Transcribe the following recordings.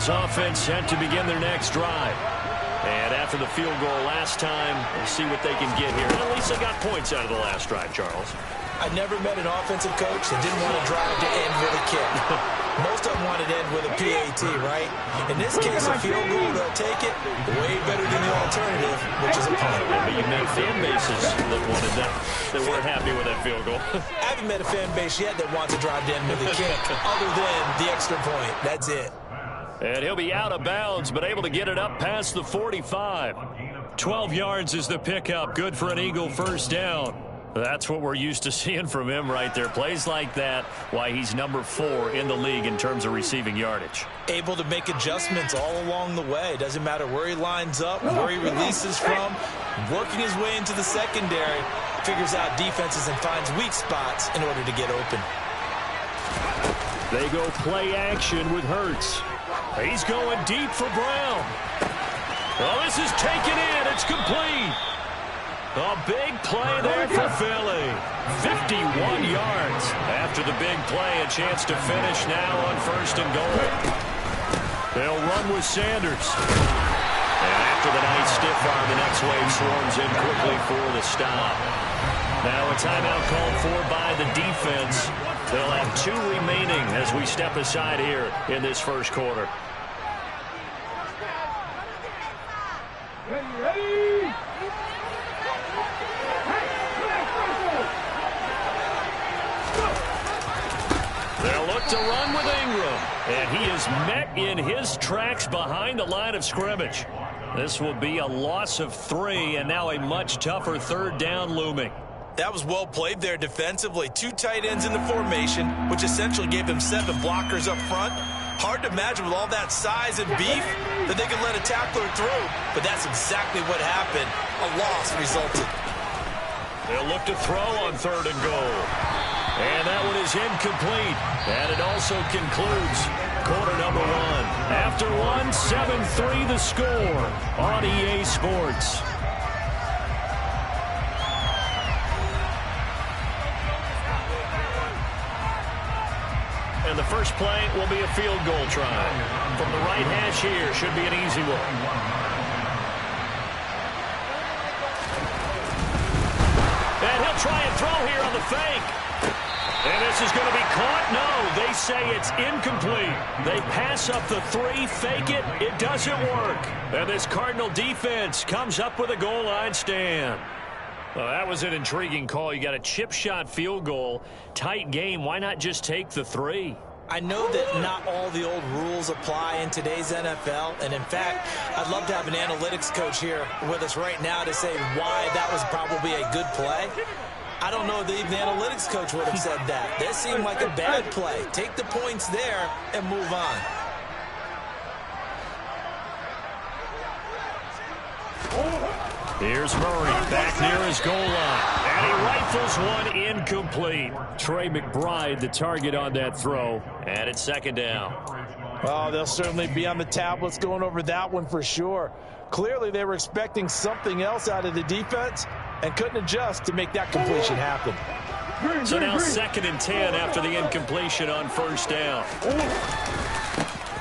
Eagles offense set to begin their next drive. And after the field goal last time, we'll see what they can get here. And at least they got points out of the last drive, Charles. I never met an offensive coach that didn't want to drive to end with a kick. Most of them wanted to end with a PAT, right? In this case, a field goal, they'll take it way better than the alternative, which is a punt. Yeah, but you met fan bases that wanted that, that weren't happy with that field goal. I haven't met a fan base yet that wants to drive to end with a kick, other than the extra point. That's it. And he'll be out of bounds, but able to get it up past the 45. 12 yards is the pickup. Good for an Eagle first down. That's what we're used to seeing from him right there. Plays like that, why he's number 4 in the league in terms of receiving yardage. Able to make adjustments all along the way. Doesn't matter where he lines up, where he releases from. Working his way into the secondary. Figures out defenses and finds weak spots in order to get open. They go play action with Hurts. He's going deep for Brown. Well, this is taken in. It's complete. A big play there for Philly. 51 yards. After the big play, a chance to finish now on 1st and goal. They'll run with Sanders. And after the nice stiff arm, the next wave swarms in quickly for the stop. Now a timeout called for by the defense. They'll have 2 remaining as we step aside here in this first quarter. Ready. They'll look to run with Ingram. And he is met in his tracks behind the line of scrimmage. This will be a loss of 3, and now a much tougher 3rd down looming. That was well played there defensively. 2 tight ends in the formation, which essentially gave them 7 blockers up front. Hard to imagine with all that size and beef that they could let a tackler through, but that's exactly what happened. A loss resulted. They'll look to throw on 3rd and goal. And that one is incomplete. And it also concludes quarter number 1. After 1, 7-3 the score on EA Sports. And the first play will be a field goal try. From the right hash here, should be an easy one. And he'll try and throw here on the fake. And this is going to be caught. No, they say it's incomplete. They pass up the 3, fake it. It doesn't work. And this Cardinal defense comes up with a goal line stand. Well, that was an intriguing call. You got a chip shot field goal. Tight game. Why not just take the 3? I know that not all the old rules apply in today's NFL, and in fact, I'd love to have an analytics coach here with us right now to say why that was probably a good play. I don't know that even the analytics coach would have said that. That seemed like a bad play. Take the points there and move on. Here's Murray back near his goal line. And he rifles one incomplete. Trey McBride the target on that throw. And it's 2nd down. Oh, they'll certainly be on the tablets going over that one for sure. Clearly they were expecting something else out of the defense and couldn't adjust to make that completion happen. So now 2nd and 10 after the incompletion on 1st down.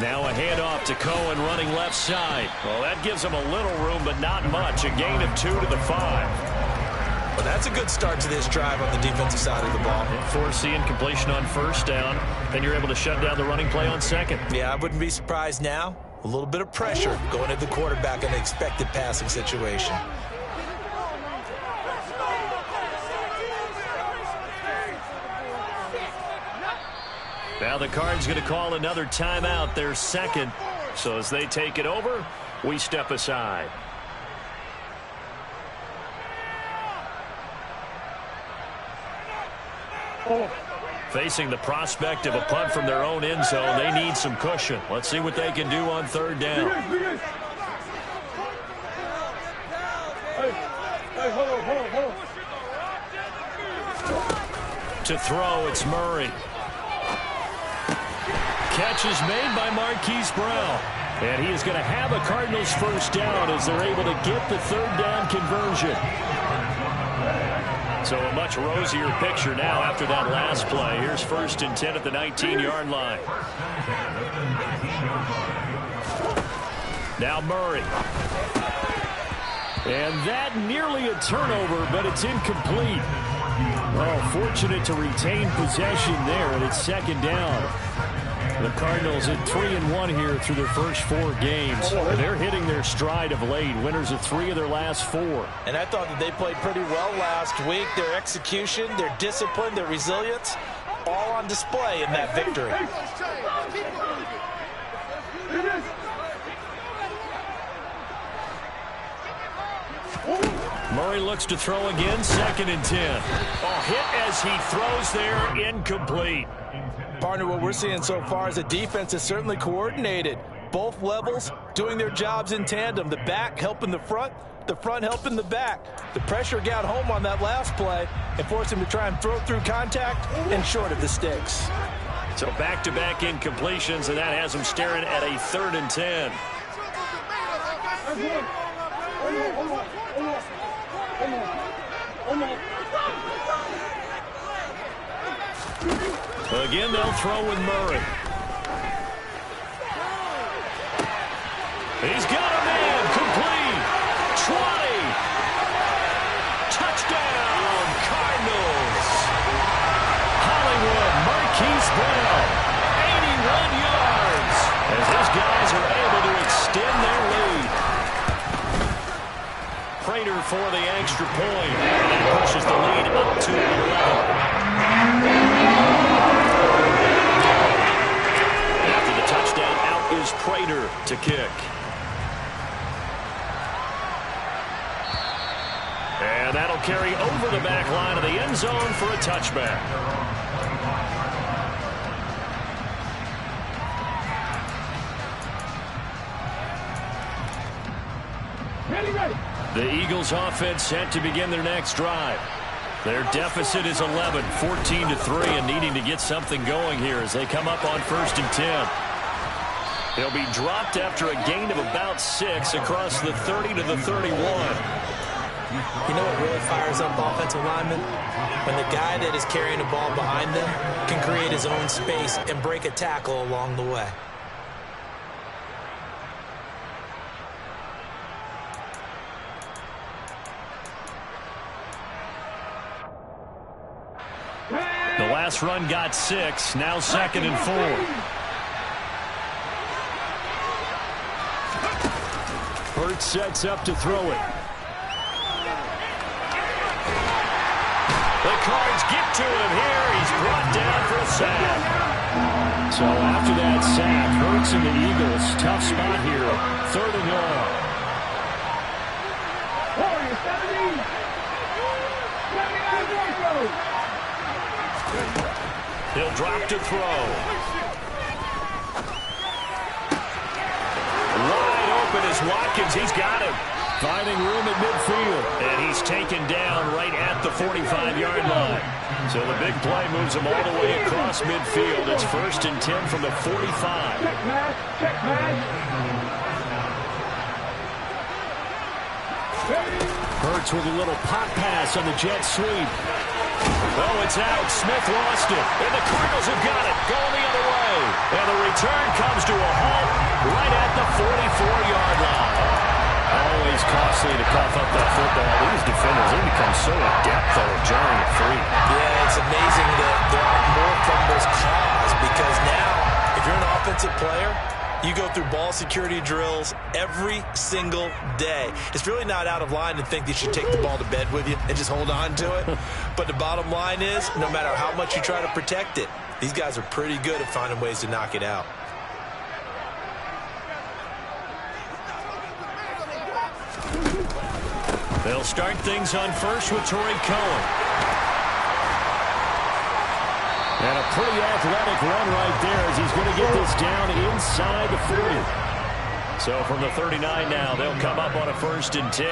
Now a handoff to Cohen running left side. Well, that gives him a little room, but not much. A gain of 2 to the 5. Well, that's a good start to this drive on the defensive side of the ball. Force the incompletion on 1st down. Then you're able to shut down the running play on 2nd. Yeah, I wouldn't be surprised now. A little bit of pressure going at the quarterback in an expected passing situation. Now the Cards going to call another timeout, their 2nd. So as they take it over, we step aside. Facing the prospect of a punt from their own end zone, they need some cushion. Let's see what they can do on 3rd down. To throw, it's Murray. Catch is made by Marquise Brown. And he is going to have a Cardinals 1st down as they're able to get the 3rd down conversion. So a much rosier picture now after that last play. Here's 1st and 10 at the 19-yard line. Now Murray. And that nearly a turnover, but it's incomplete. Oh, fortunate to retain possession there, and it's second down. The Cardinals at 3-1 here through their first 4 games. They're hitting their stride of late. Winners of 3 of their last 4. And I thought that they played pretty well last week. Their execution, their discipline, their resilience, all on display in that victory. Murray looks to throw again, 2nd and 10. Oh, hit as he throws there, incomplete. Partner, what we're seeing so far is the defense is certainly coordinated. Both levels doing their jobs in tandem. The back helping the front helping the back. The pressure got home on that last play and forced him to try and throw through contact and short of the sticks. So back-to-back incompletions, and that has him staring at a 3rd and 10. Again, they'll throw with Murray. He's got a man, complete. 20. Touchdown, Cardinals. Hollywood Marquise Brown, 81 yards. As his guys are able to extend their lead. Prater for the extra point. And pushes the lead up to 11. After the touchdown, out is Prater to kick. And that'll carry over the back line of the end zone for a touchback. The Eagles offense set to begin their next drive. Their deficit is 11, 14-3, and needing to get something going here as they come up on 1st and 10. They'll be dropped after a gain of about 6 across the 30 to the 31. You know what really fires up offensive linemen? When the guy that is carrying the ball behind them can create his own space and break a tackle along the way. The last run got 6, now 2nd and 4. Hurts sets up to throw it. The Cards get to him here. He's brought down for a sack. So after that sack, Hurts and the Eagles, tough spot here. 3rd and long. He'll drop to throw. Wide open is Watkins. He's got him. Finding room at midfield. And he's taken down right at the 45-yard line. So the big play moves him all the way across midfield. It's 1st and 10 from the 45. Hurts with a little pop pass on the jet sweep. Oh, it's out. Smith lost it. And the Cardinals have got it. Going the other way. And the return comes to a halt right at the 44-yard line. Always costly to cough up that football. These defenders, they become so adept, though, at jarring it free. Yeah, it's amazing that there aren't more fumbles caused because now, if you're an offensive player, you go through ball security drills every single day. It's really not out of line to think that you should take the ball to bed with you and just hold on to it. But the bottom line is, no matter how much you try to protect it, these guys are pretty good at finding ways to knock it out. They'll start things on first with Torrey Cohen. And a pretty athletic run right there as he's going to get this down inside the 40. So from the 39 now, they'll come up on a 1st and 10.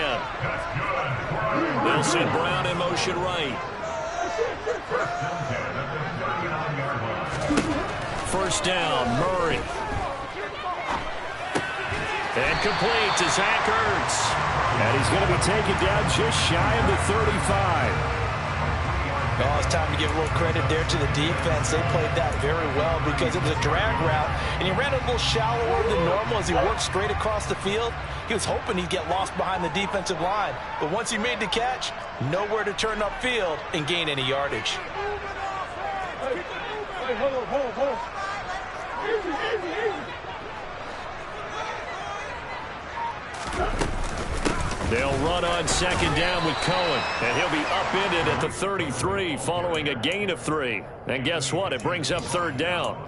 They'll send Brown in motion right. 1st down, Murray. And complete to Zach Ertz. And he's going to be taken down just shy of the 35. Oh, it's time to give a little credit there to the defense. They played that very well because it was a drag route, and he ran a little shallower than normal as he worked straight across the field. He was hoping he'd get lost behind the defensive line, but once he made the catch, nowhere to turn upfield and gain any yardage. Hey, hold on. Easy. They'll run on second down with Cohen, and he'll be upended at the 33 following a gain of 3. And guess what? It brings up third down.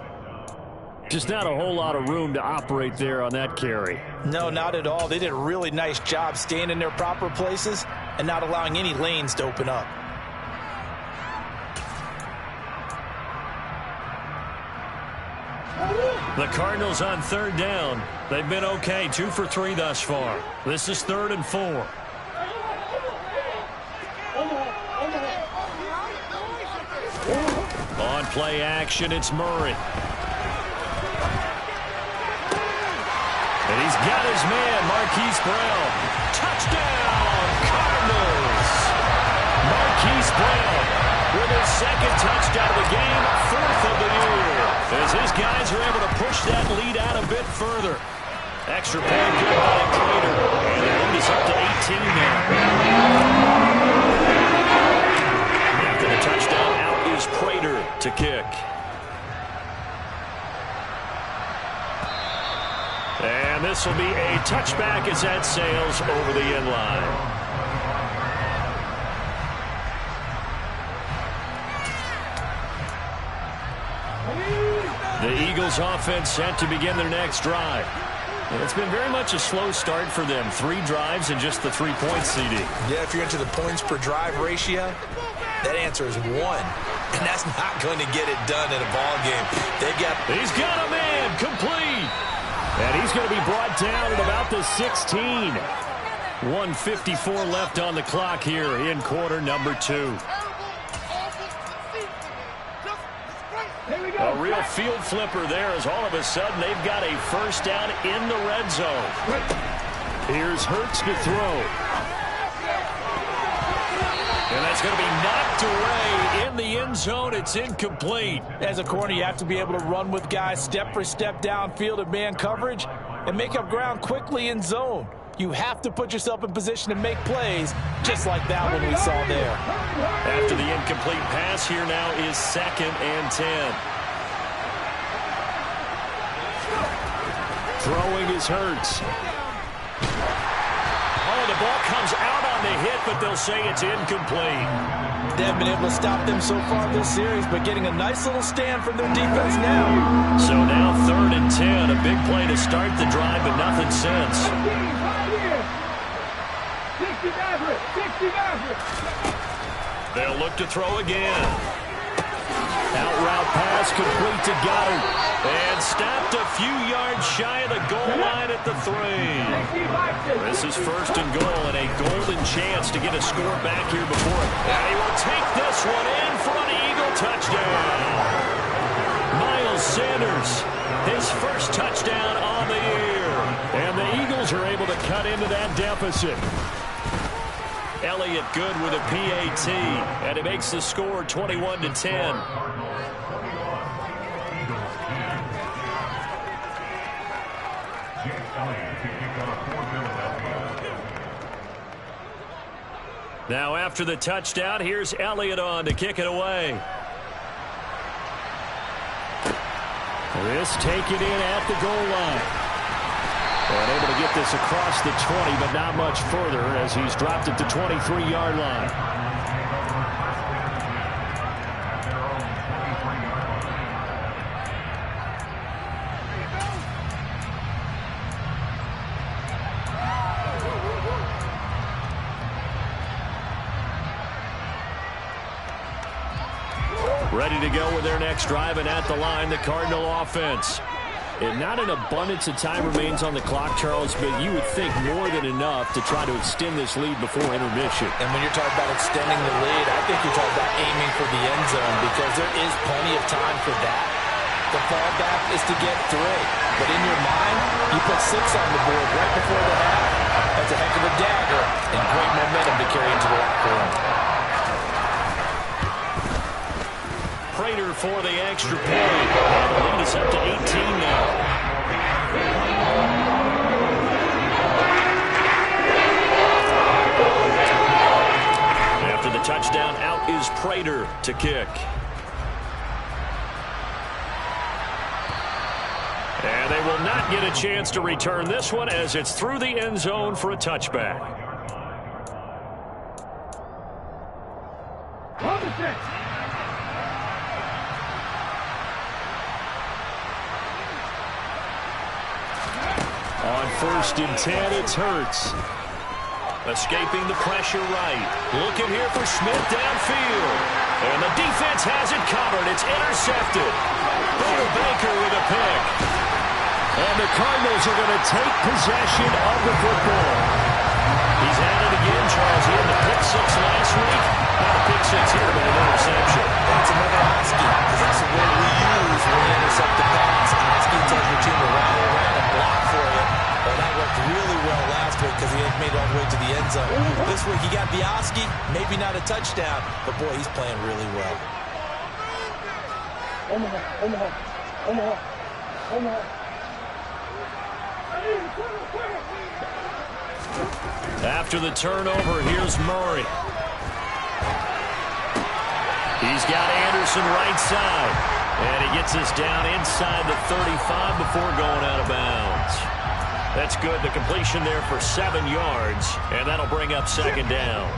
Just not a whole lot of room to operate there on that carry. No, not at all. They did a really nice job staying in their proper places and not allowing any lanes to open up. The Cardinals on third down. They've been okay, 2 for 3 thus far. This is 3rd and 4. On play action, it's Murray. And he's got his man, Marquise Brown. Touchdown, Cardinals! Marquise Brown with his 2nd touchdown of the game, 4th of the year. As his guys are able to push that lead out a bit further. Extra point good by Prater. And the lead is up to 18 now. After the touchdown, out is Prater to kick. And this will be a touchback as that sails over the end line. The Eagles offense set to begin their next drive. And it's been very much a slow start for them. 3 drives and just the 3 points, CD. Yeah, if you're into the points per drive ratio, that answer is 1. And that's not going to get it done in a ball game. He's got a man complete. And he's going to be brought down at about the 16. 1:54 left on the clock here in quarter number 2. A real field flipper there as all of a sudden they've got a first down in the red zone. Here's Hurts to throw. And that's going to be knocked away in the end zone. It's incomplete. As a corner, you have to be able to run with guys step for step downfield in man coverage and make up ground quickly in zone. You have to put yourself in position to make plays just like that one we saw there. After the incomplete pass, here now is 2nd and 10. Throwing is Hurts. Oh, the ball comes out on the hit, but they'll say it's incomplete. They haven't been able to stop them so far this series, but getting a nice little stand from their defense now. So now 3rd and 10. A big play to start the drive, but nothing since. They'll look to throw again. Out route pass complete to Goddard. And stopped a few yards shy of the goal line at the 3. This is 1st and goal and a golden chance to get a score back here before it. And he will take this one in for an Eagle touchdown. Miles Sanders, his first touchdown on the year. And the Eagles are able to cut into that deficit. Elliott good with a PAT, and it makes the score 21-10. Now after the touchdown, here's Elliott on to kick it away. This taken in at the goal line. And able to get this across the 20, but not much further as he's dropped it to 23-yard line. Ready to go with their next drive, and at the line, the Cardinal offense. And not an abundance of time remains on the clock, Charles, but you would think more than enough to try to extend this lead before intermission. And when you're talking about extending the lead, I think you're talking about aiming for the end zone because there is plenty of time for that. The fallback is to get 3. But in your mind, you put 6 on the board right before the half. That's a heck of a dagger and great momentum to carry into the locker room. for the extra point. And the lead is up to 18 now. After the touchdown, out is Prater to kick. And they will not get a chance to return this one as it's through the end zone for a touchback. On 1st and 10, it's Hurts. Escaping the pressure right. Looking here for Smith downfield. And the defense has it covered. It's intercepted. Budda Baker with a pick. And the Cardinals are going to take possession of the football. He's at it again, Charles. He had the pick 6 last week. Not a pick 6 here, but an interception. That's another Husky, because that's the word we use when we intercept the pass. Husky tells your team to rally around and block for you. Well, that worked really well last week because he had made it all the way to the end zone. This week he got Bioski, maybe not a touchdown, but boy, he's playing really well. After the turnover, here's Murray. He's got Anderson right side. And he gets us down inside the 35 before going out of bounds. That's good. The completion there for 7 yards. And that'll bring up 2nd down.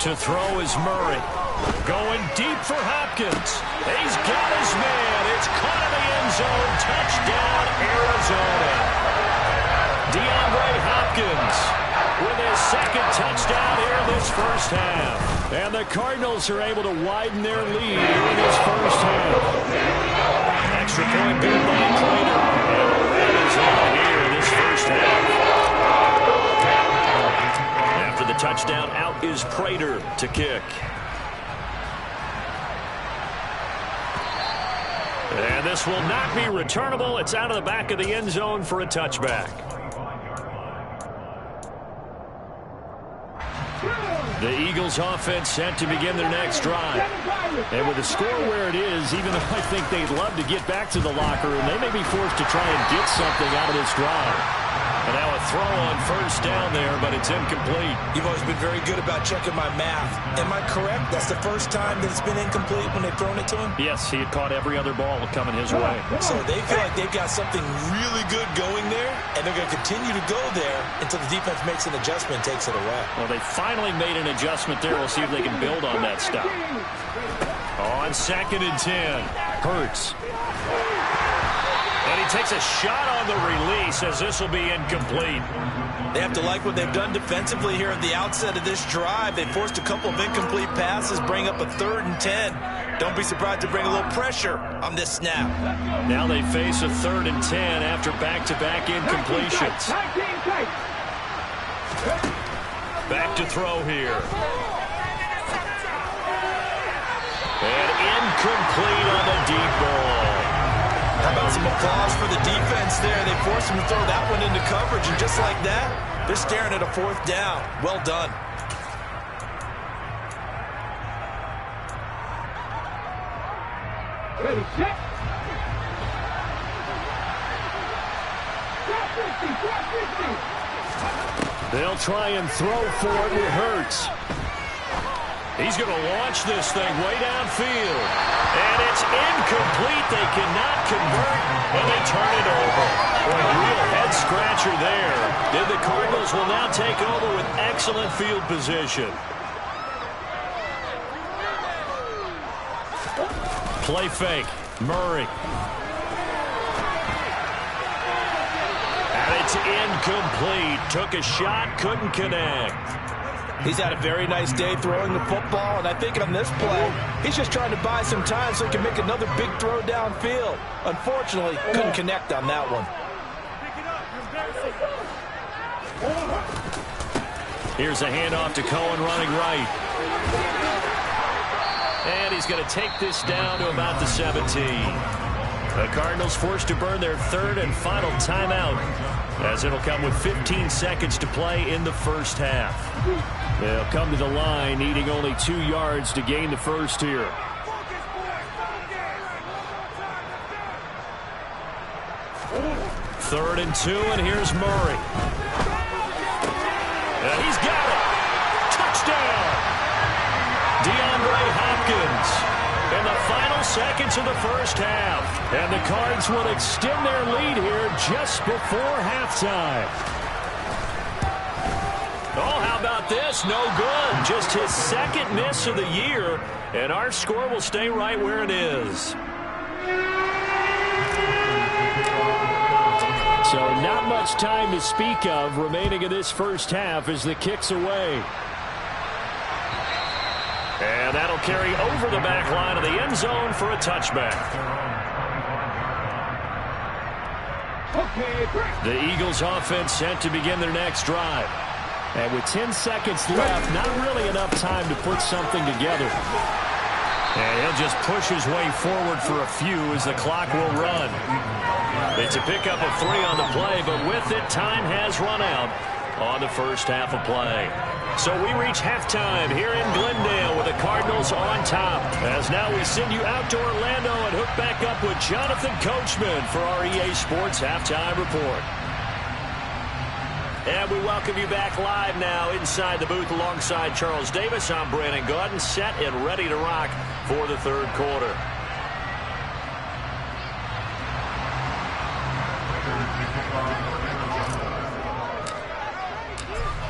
To throw is Murray. Going deep for Hopkins. He's got his man. It's caught in the end zone. Touchdown, Arizona. DeAndre Hopkins with his 2nd touchdown here in this first half. And the Cardinals are able to widen their lead here in this first half. Extra point good by Prater. And that is all here in this first half. After the touchdown, out is Prater to kick. And this will not be returnable. It's out of the back of the end zone for a touchback. The Eagles offense set to begin their next drive. And with the score where it is, even though I think they'd love to get back to the locker room, they may be forced to try and get something out of this drive. And now a throw on 1st down there, but it's incomplete. You've always been very good about checking my math. Am I correct? That's the first time that it's been incomplete when they've thrown it to him? Yes, he had caught every other ball coming his way. So they feel like they've got something really good going there, and they're going to continue to go there until the defense makes an adjustment and takes it away. Well, they finally made an adjustment there. We'll see if they can build on that stuff. On 2nd and 10, Hurts. And he takes a shot on the release as this will be incomplete. They have to like what they've done defensively here at the outset of this drive. They forced a couple of incomplete passes, bring up a 3rd and 10. Don't be surprised to bring a little pressure on this snap. Now they face a 3rd and 10 after back-to-back incompletions. Back to throw here. And incomplete on the deep ball. How about some applause for the defense there? They forced him to throw that one into coverage, and just like that, they're staring at a 4th down. Well done. Ready, set. They'll try and throw for it with Hurts. He's going to launch this thing way downfield. And it's incomplete. They cannot convert, and they turn it over. Boy, a real head-scratcher there. And the Cardinals will now take over with excellent field position. Play fake. Murray. And it's incomplete. Took a shot, couldn't connect. He's had a very nice day throwing the football, and I think on this play, he's just trying to buy some time so he can make another big throw downfield. Unfortunately, couldn't connect on that one. Here's a handoff to Cohen running right. And he's going to take this down to about the 17. The Cardinals forced to burn their third and final timeout, as it'll come with 15 seconds to play in the first half. They'll come to the line needing only 2 yards to gain the first here. Third and 2, and here's Murray. And he's got it. Touchdown. DeAndre Hopkins in the final seconds of the first half. And the Cards will extend their lead here just before halftime. Oh, how about this? No good. Just his second miss of the year, and our score will stay right where it is. So not much time to speak of remaining in this first half as the kick's away. And that'll carry over the back line of the end zone for a touchback. The Eagles offense set to begin their next drive. And with 10 seconds left, not really enough time to put something together. And he'll just push his way forward for a few as the clock will run. It's a pickup of 3 on the play, but with it, time has run out on the first half of play. So we reach halftime here in Glendale with the Cardinals on top. As now we send you out to Orlando and hook back up with Jonathan Coachman for our EA Sports Halftime Report. And we welcome you back live now inside the booth alongside Charles Davis. I'm Brandon Gaudin, set and ready to rock for the third quarter.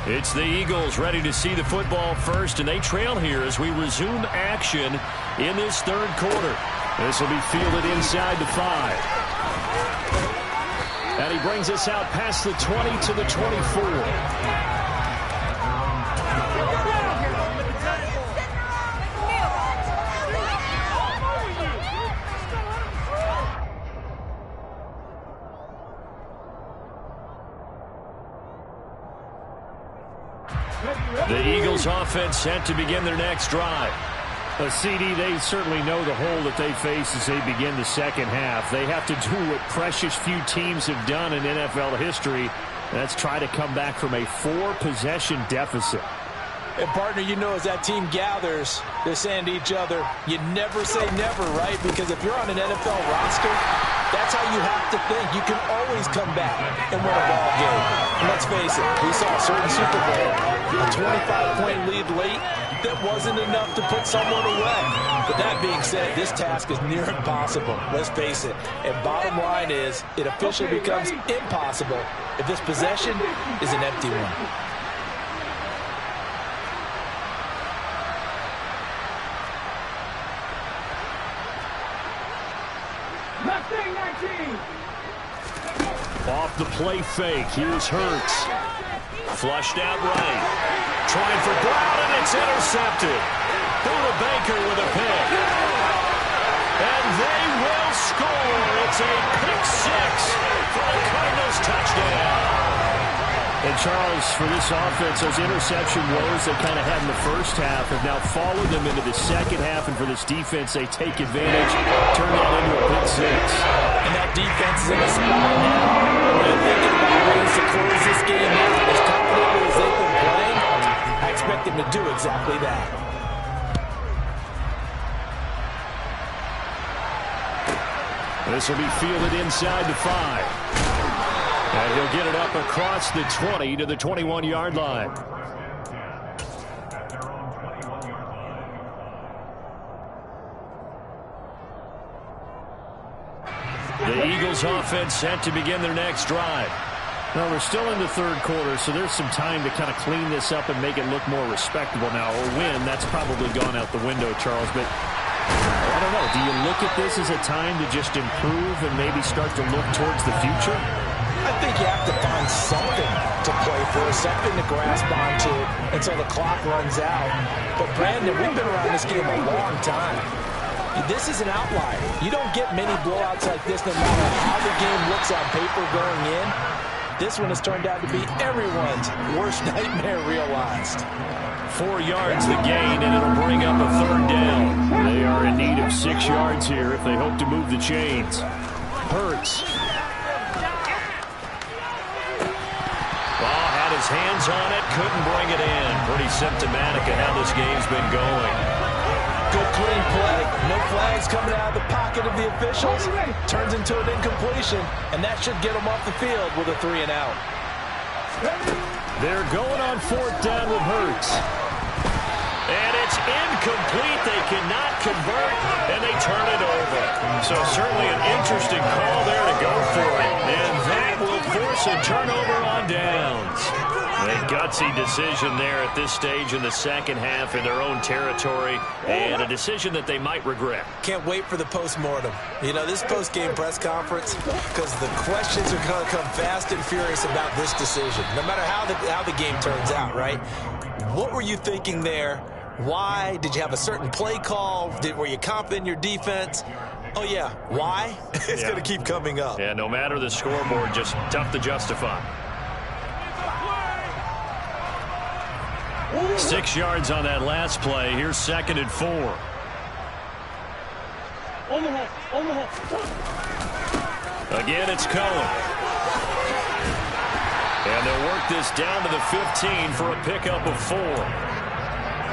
It's the Eagles ready to see the football first, and they trail here as we resume action in this third quarter. This will be fielded inside the 5. And he brings us out past the 20 to the 24. The Eagles offense set to begin their next drive. CD, they certainly know the hole that they face as they begin the second half. They have to do what precious few teams have done in NFL history. That's try to come back from a 4-possession deficit. And, partner, you know, as that team gathers, they're saying to each other, you never say never, right? Because if you're on an NFL roster, that's how you have to think. You can always come back and win a ball game. And let's face it, we saw a certain Super Bowl, a 25-point lead late, that wasn't enough to put someone away. But that being said, this task is near impossible. Let's face it. And bottom line is, it officially becomes impossible if this possession is an empty one. Off the play fake, here's Hurts. Flushed out right. Trying for Brown, and it's intercepted. Buda Baker with a pick. And they will score. It's a pick 6 for the Cardinals touchdown. And Charles, for this offense, those interception woes they kind of had in the first half have now followed them into the second half. And for this defense, they take advantage, turn that into a pick 6. And that defense is in a spot now where they're thinking about ways to close this game out. As confidently as they've been playing, I expect them to do exactly that. This will be fielded inside the 5. And he'll get it up across the 20 to the 21-yard line. The Eagles offense set to begin their next drive. Well, we're still in the third quarter, so there's some time to kind of clean this up and make it look more respectable now. Or win, that's probably gone out the window, Charles. But I don't know. Do you look at this as a time to just improve and maybe start to look towards the future? I think you have to find something to play for, something to grasp onto until the clock runs out. But, Brandon, we've been around this game a long time. This is an outlier. You don't get many blowouts like this no matter how the game looks on paper going in. This one has turned out to be everyone's worst nightmare realized. 4 yards the gain, and it'll bring up a third down. They are in need of 6 yards here if they hope to move the chains. Hurts. Ball had his hands on it, couldn't bring it in. Pretty symptomatic of how this game's been going. Good clean play. No flags coming out of the pocket of the officials. Turns into an incompletion, and that should get them off the field with a 3 and out. They're going on 4th down with Hurts. And it's incomplete. They cannot convert, and they turn it over. So certainly an interesting call there to go for it. And that will force a turnover on downs. A gutsy decision there at this stage in the second half in their own territory, and a decision that they might regret. Can't wait for the post-mortem. You know, this post-game press conference, because the questions are going to come fast and furious about this decision, no matter how the game turns out, right? What were you thinking there? Why? Did you have a certain play call? Were you confident in your defense? Oh, yeah. Why? It's going to keep coming up. Yeah, no matter the scoreboard, just tough to justify. 6 yards on that last play. Here's 2nd and 4. Again, it's Cohen. And they'll work this down to the 15 for a pickup of 4.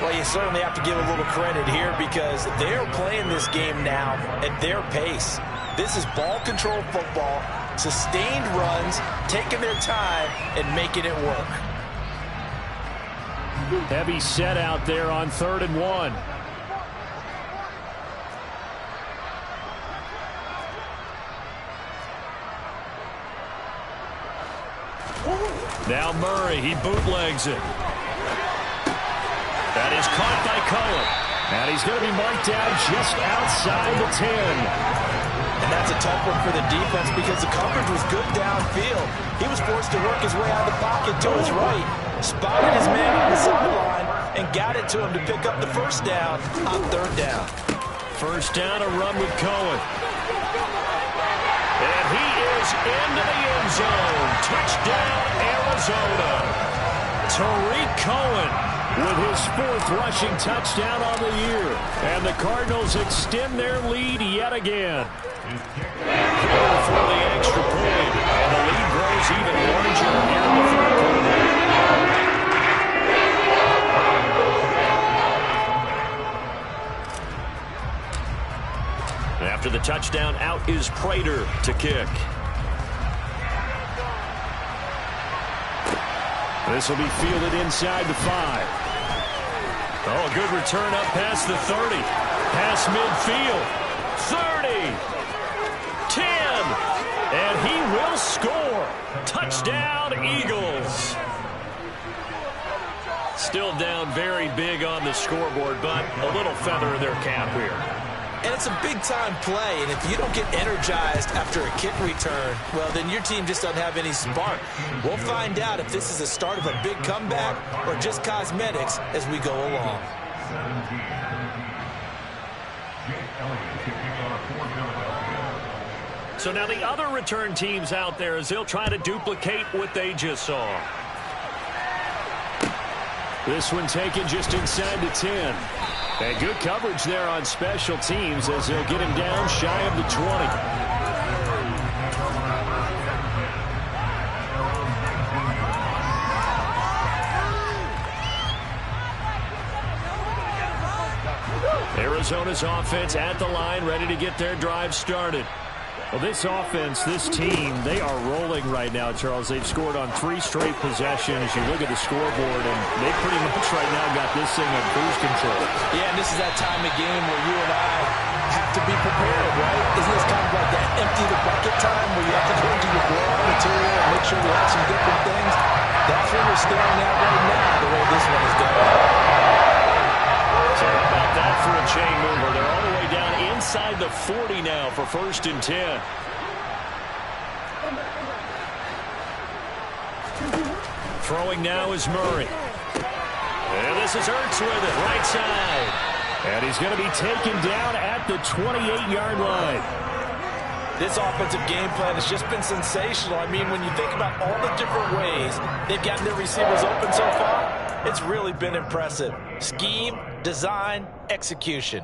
Well, you certainly have to give a little credit here because they're playing this game now at their pace. This is ball control football, sustained runs, taking their time and making it work. Heavy set out there on 3rd and 1. Now Murray, he bootlegs it. That is caught by Cohen. And he's going to be marked down just outside the 10. And that's a tough one for the defense because the coverage was good downfield. He was forced to work his way out of the pocket to his right, spotted his man on the sideline, and got it to him to pick up the 1st down on 3rd down. 1st down, a run with Cohen. And he is into the end zone. Touchdown, Arizona. Tariq Cohen with his 4th rushing touchdown on the year. And the Cardinals extend their lead yet again. For the extra point. And the lead grows even larger here in the 3rd quarter. After the touchdown, out is Prater to kick. This will be fielded inside the 5. Oh, a good return up past the 30. Past midfield. 30. 10. And he will score. Touchdown, Eagles. Still down very big on the scoreboard, but a little feather in their cap here. And it's a big-time play, and if you don't get energized after a kick return, well, then your team just doesn't have any spark. We'll find out if this is the start of a big comeback or just cosmetics as we go along. So now the other return teams out there as they'll try to duplicate what they just saw. This one taken just inside the 10. And good coverage there on special teams as they'll get him down shy of the 20. Arizona's offense at the line, ready to get their drive started. Well, this offense, this team, they are rolling right now, Charles. They've scored on 3 straight possessions. You look at the scoreboard, and they pretty much right now got this thing on cruise control. Yeah, and this is that time of game where you and I have to be prepared, right? Isn't this kind of like that empty the bucket time where you have to go into your blowout material and make sure you have some different things? That's what we're staring at right now, the way this one is going. So about that for a chain mover. They're all the way down inside the 40 now for 1st and 10. Throwing now is Murray. And this is Ertz with it, right side. And he's going to be taken down at the 28-yard line. This offensive game plan has just been sensational. I mean, when you think about all the different ways they've gotten their receivers open so far, it's really been impressive. Scheme, design, execution.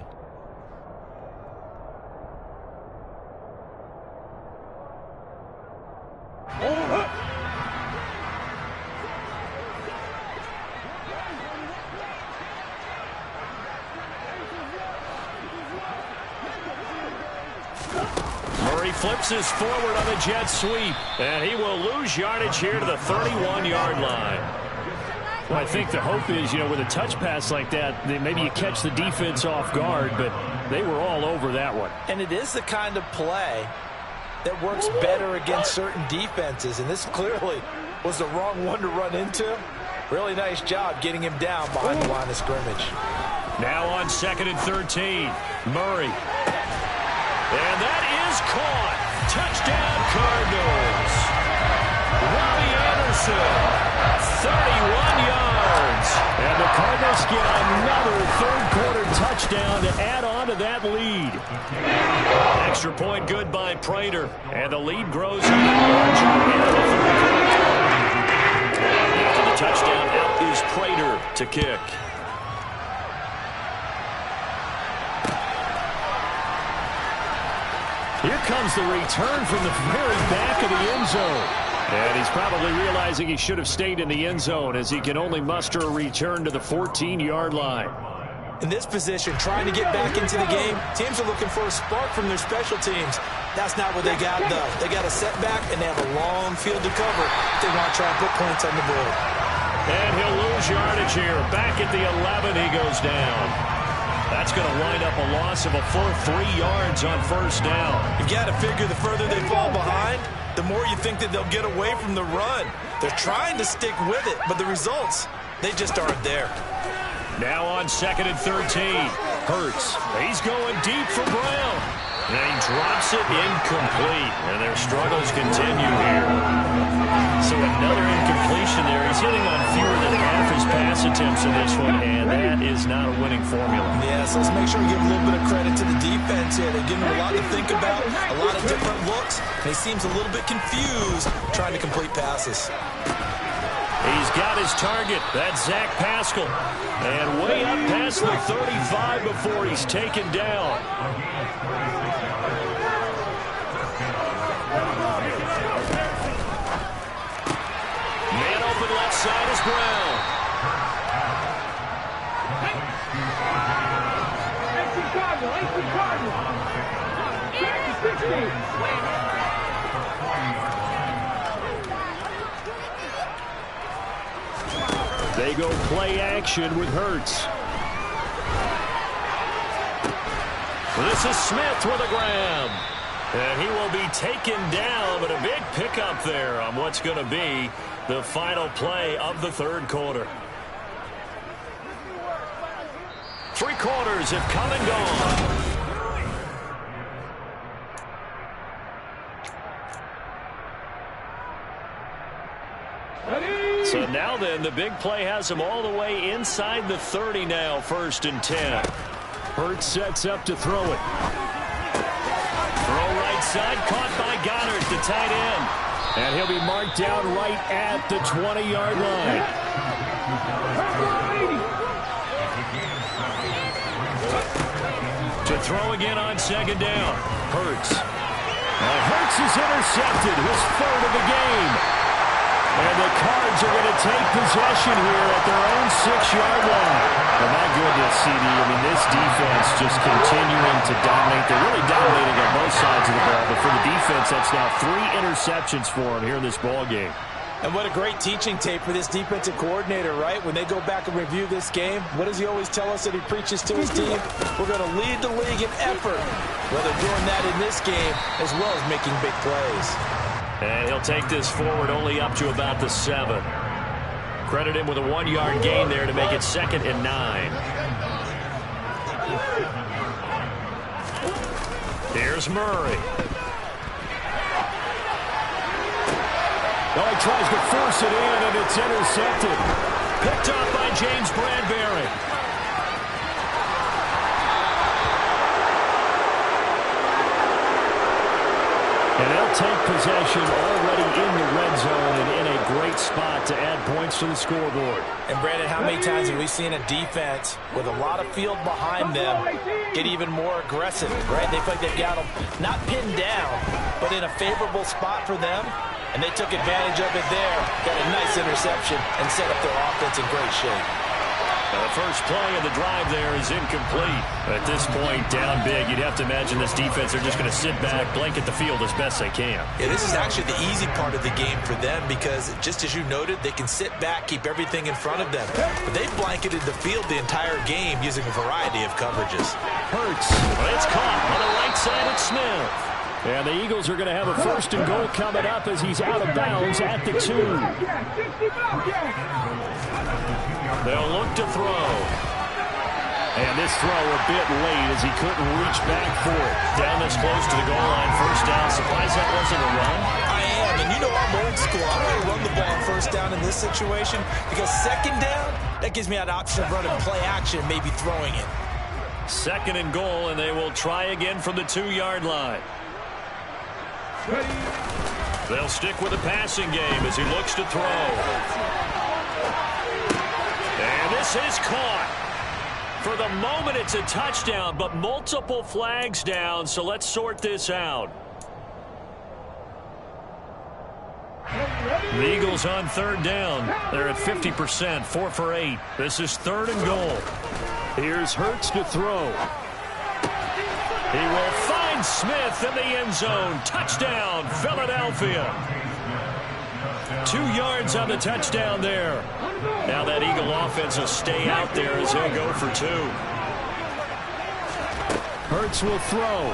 flips this forward on the jet sweep. And he will lose yardage here to the 31-yard line. Well, I think the hope is, with a touch pass like that, maybe you catch the defense off guard, but they were all over that one. And it is the kind of play that works better against certain defenses, and this clearly was the wrong one to run into. Really nice job getting him down behind the line of scrimmage. Now on 2nd and 13, Murray. And that is caught. Touchdown, Cardinals. Robbie Anderson. 31 yards. And the Cardinals get another third-quarter touchdown to add on to that lead. Extra point good by Prater. And the lead grows even larger into the third quarter. After the touchdown, out is Prater to kick. Here comes the return from the very back of the end zone. And he's probably realizing he should have stayed in the end zone as he can only muster a return to the 14-yard line. In this position, trying to get back into the game, teams are looking for a spark from their special teams. That's not what they got, though. They got a setback, and they have a long field to cover if they want to try and put points on the board. And he'll lose yardage here. Back at the 11, he goes down. That's going to wind up a loss of a full 3 yards on first down. You've got to figure the further they fall behind, the more you think that they'll get away from the run. They're trying to stick with it, but the results, they just aren't there. Now on 2nd and 13, Hurts. He's going deep for Brown. And he drops it incomplete. And their struggles continue here. So another incompletion there. He's hitting on fewer than half his pass attempts in this one, and that is not a winning formula. Yeah, so let's make sure we give a little bit of credit to the defense here. They give him a lot to think about, a lot of different looks, and he seems a little bit confused trying to complete passes. He's got his target. That's Zach Pascal. And way up past the 35 before he's taken down. Man open left side is Brown. They go play action with Hurts. This is Smith with a grab. And he will be taken down, but a big pickup there on what's going to be the final play of the third quarter. 3 quarters have come and gone. So now then, the big play has him all the way inside the 30 now, 1st and 10. Hurts sets up to throw it. Throw right side, caught by Goddard, the tight end. And he'll be marked down right at the 20-yard line. To throw again on 2nd down. Hurts. Now Hurts is intercepted, his 3rd of the game. And the Cards are going to take possession here at their own 6-yard line. Well, my goodness, CD, I mean, this defense just continuing to dominate. They're really dominating on both sides of the ball. But for the defense, that's now 3 interceptions for them here in this ball game. And what a great teaching tape for this defensive coordinator, right? When they go back and review this game, what does he always tell us that he preaches to his team? We're going to lead the league in effort. Well, they're doing that in this game as well as making big plays. And he'll take this forward only up to about the 7. Credit him with a 1-yard gain there to make it 2nd and 9. Here's Murray. Oh, he tries to force it in, and it's intercepted. Picked off by James Bradbury. And they'll take possession already in the red zone and in a great spot to add points to the scoreboard. And, Brandon, how many times have we seen a defense with a lot of field behind them get even more aggressive, right? They feel like they've got them not pinned down, but in a favorable spot for them. And they took advantage of it there, got a nice interception, and set up their offense in great shape. Now the first play of the drive there is incomplete. At this point, down big, you'd have to imagine this defense are just going to sit back, blanket the field as best they can. Yeah, this is actually the easy part of the game for them because, just as you noted, they can sit back, keep everything in front of them. But they've blanketed the field the entire game using a variety of coverages. Hurts. Well, it's caught on the right side of Smith. And the Eagles are going to have a first and goal coming up as he's out of bounds at the 2. They'll look to throw. And this throw a bit late as he couldn't reach back for it. Down this close to the goal line, first down. Surprised that wasn't a run? I am, and you know I'm old school. I'm going to run the ball first down in this situation because second down, that gives me an option of running play action, maybe throwing it. Second and goal, and they will try again from the 2-yard line. They'll stick with the passing game as he looks to throw. And this is caught. For the moment, it's a touchdown, but multiple flags down, so let's sort this out. The Eagles on third down. They're at 50%, 4 for 8. This is third and goal. Here's Hurts to throw. He will find Smith in the end zone. Touchdown, Philadelphia. 2 yards on the touchdown there. Now that Eagle offense will stay out there as they go for 2. Hurts will throw.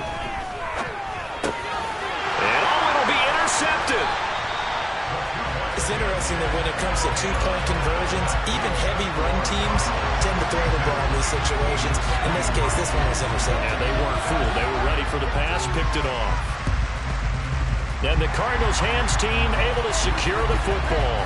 And it'll be intercepted. It's interesting that when it comes to two-point conversions, even heavy run teams tend to throw the ball in these situations. In this case, this one was intercepted. And they weren't fooled. They were ready for the pass, picked it off. And the Cardinals hands team able to secure the football.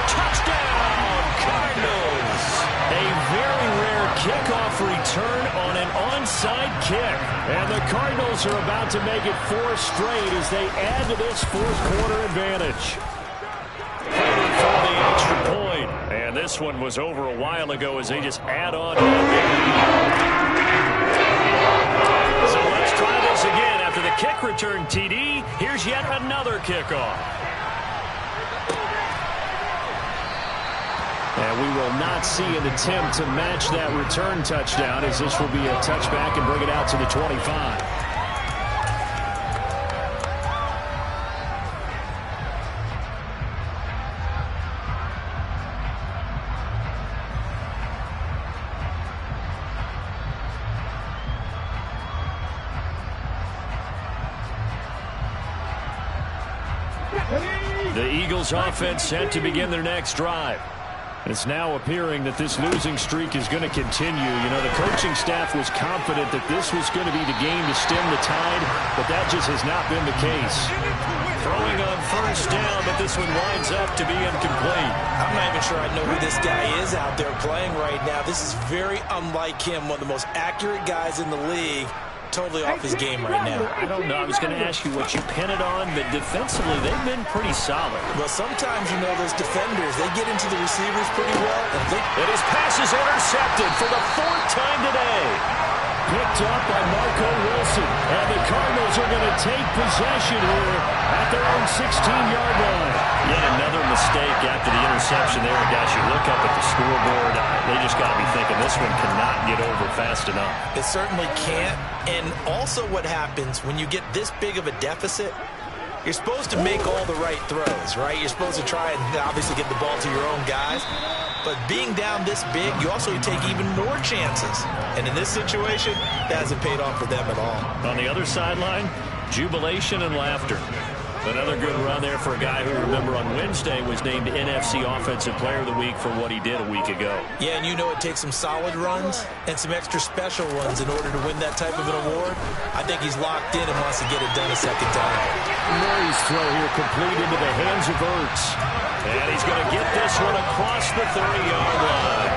Touchdown, Cardinals! A very rare kickoff return on an onside kick. And the Cardinals are about to make it 4 straight as they add to this fourth-quarter advantage. For the extra point. And this one was over a while ago as they just add on to that big lead. So let's try this again. After the kick return TD, here's yet another kickoff. And we will not see an attempt to match that return touchdown as this will be a touchback and bring it out to the 25. The Eagles offense set to begin their next drive. It's now appearing that this losing streak is going to continue. You know, the coaching staff was confident that this was going to be the game to stem the tide, but that just has not been the case. Throwing on first down, but this one winds up to be incomplete. I'm not even sure I know who this guy is out there playing right now. This is very unlike him, one of the most accurate guys in the league. Totally off his game right now. I don't know. I was going to ask you what you pin it on, but defensively, they've been pretty solid. Well, sometimes, you know, those defenders, they get into the receivers pretty well. And his pass is intercepted for the 4th time today. Picked up by Marco Wilson. And the Cardinals are going to take possession here at their own 16-yard line. Yet another mistake after the interception there. Guys, you look up at the scoreboard, they just got to be thinking this one cannot get over fast enough. It certainly can't. And also what happens when you get this big of a deficit, you're supposed to make all the right throws, right? You're supposed to try and obviously get the ball to your own guys. But being down this big, you also take even more chances. And in this situation, that hasn't paid off for them at all. On the other sideline, jubilation and laughter. Another good run there for a guy who, remember, on Wednesday was named NFC Offensive Player of the Week for what he did a week ago. Yeah, and you know it takes some solid runs and some extra special ones in order to win that type of an award. I think he's locked in and wants to get it done a second time. Murray's throw here complete into the hands of Ertz. And he's going to get this one across the 30-yard line.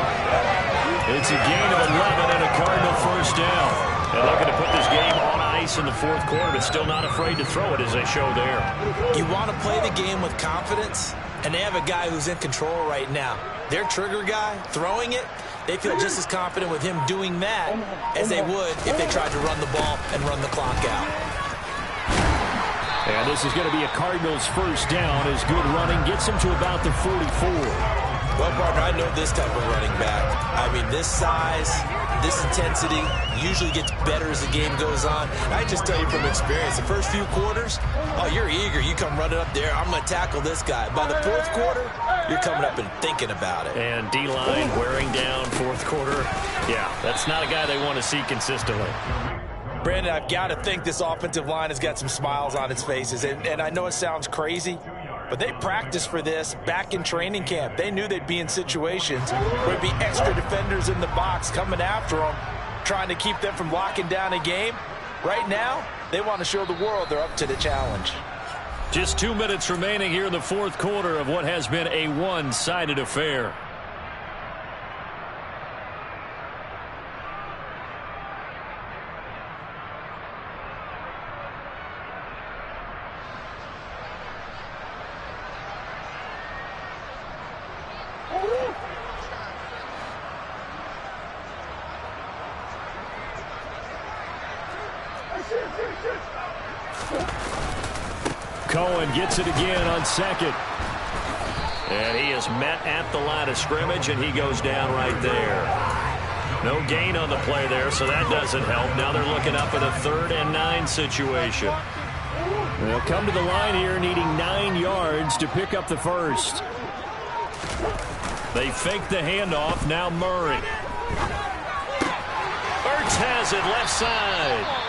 It's a gain of 11 and a Cardinal first down. They're looking to put this game on ice in the fourth quarter, but still not afraid to throw it as they show there. You want to play the game with confidence, and they have a guy who's in control right now. Their trigger guy, throwing it, they feel just as confident with him doing that as they would if they tried to run the ball and run the clock out. And this is going to be a Cardinals first down as good running gets him to about the 44. Well, partner, I know this type of running back. I mean, this size, this intensity usually gets better as the game goes on. I just tell you from experience, the first few quarters, oh, you're eager. You come running up there, I'm going to tackle this guy. By the fourth quarter, you're coming up and thinking about it. And D-line wearing down fourth quarter. Yeah, that's not a guy they want to see consistently. Brandon, I've got to think this offensive line has got some smiles on its faces. And I know it sounds crazy, but they practiced for this back in training camp. They knew they'd be in situations where there'd be extra defenders in the box coming after them, trying to keep them from locking down a game. Right now, they want to show the world they're up to the challenge. Just 2 minutes remaining here in the fourth quarter of what has been a one-sided affair. Cohen gets it again on second. And he is met at the line of scrimmage, and he goes down right there. No gain on the play there, so that doesn't help. Now they're looking up at a 3rd and 9 situation. They'll come to the line here needing 9 yards to pick up the first. They fake the handoff. Now Murray. Ertz has it left side.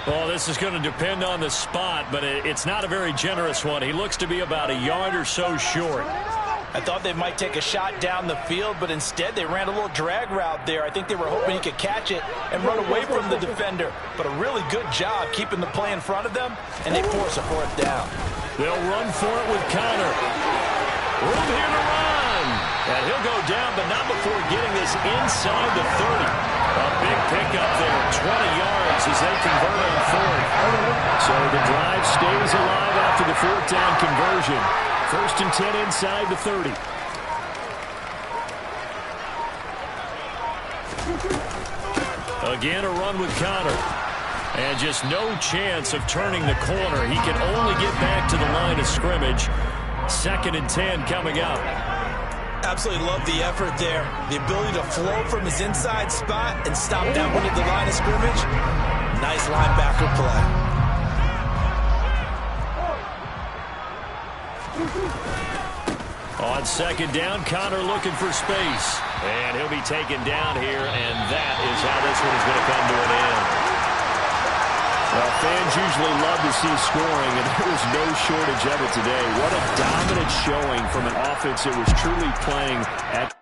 Well, this is going to depend on the spot, but it's not a very generous one. He looks to be about a yard or so short. I thought they might take a shot down the field, but instead they ran a little drag route there. I think they were hoping he could catch it and run away from the defender. But a really good job keeping the play in front of them, and they force a 4th down. They'll run for it with Connor. Room here to run. And he'll go down, but not before getting this inside the 30. A big pickup there, 20 yards as they convert on 4th. So the drive stays alive after the 4th down conversion. 1st and 10 inside the 30. Again, a run with Connor. And just no chance of turning the corner. He can only get back to the line of scrimmage. 2nd and 10 coming up. Absolutely love the effort there. The ability to flow from his inside spot and stop down when at the line of scrimmage. Nice linebacker play. On 2nd down, Connor looking for space. And he'll be taken down here, and that is how this one is going to come to an end. Well, fans usually love to see scoring, and there was no shortage of it today. What a dominant showing from an offense that was truly playing at